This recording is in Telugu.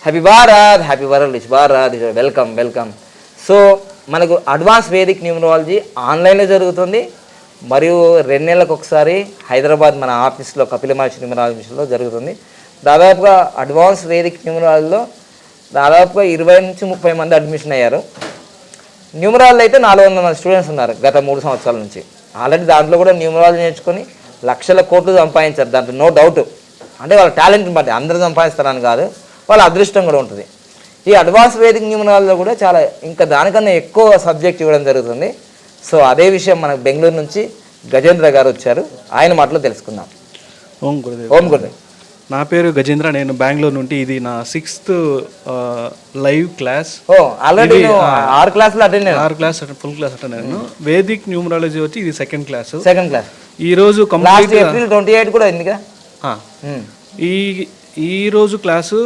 Happy world Bharat welcome. So మనకు అడ్వాన్స్ వేదిక్ న్యూమరాలజీ ఆన్లైన్లో జరుగుతుంది, మరియు 2 నెలలకు ఒకసారి హైదరాబాద్ మన ఆఫీస్లో కపిల మహర్షి న్యూమరాలజీలో జరుగుతుంది. దాదాపుగా అడ్వాన్స్ వేదిక్ న్యూమరాలజీలో దాదాపుగా 20 నుంచి 30 మంది అడ్మిషన్ అయ్యారు. న్యూమరాలజీ అయితే 400 మంది స్టూడెంట్స్ ఉన్నారు గత 3 సంవత్సరాల నుంచి. ఆల్రెడీ దాంట్లో కూడా న్యూమరాలజీ నేర్చుకొని లక్షల కోట్లు సంపాదించారు, దాంట్లో నో డౌట్. అంటే వాళ్ళ టాలెంట్ని బట్టి అందరూ సంపాదిస్తారని కాదు, వాళ్ళ అదృష్టం కూడా ఉంటుంది. ఈ అడ్వాన్స్ వేదిక్ న్యూమరాలజీలో కూడా చాలా ఇంకా దానికన్నా ఎక్కువ సబ్జెక్ట్ ఇవ్వడం జరుగుతుంది. సో అదే విషయం మనకు బెంగళూరు నుంచి గజేంద్ర గారు వచ్చారు, ఆయన మాటలో తెలుసుకుందాం. ఓం గురుదేవ్. నా పేరు గజేంద్ర, నేను బెంగళూరు నుండి. ఇది నా 6th లైవ్ క్లాస్. ఆల్రెడీ 6 క్లాసులు అటెండ్ అయ్యాను. 6 క్లాస్ ఫుల్ క్లాస్ అటెండ్ అయ్యాను. వేదిక్ న్యూమరాలజీ వచ్చి ఇది సెకండ్ క్లాస్. ఈ రోజు April 28 కూడా ఉంది కదా. ఈ రోజు క్లాసు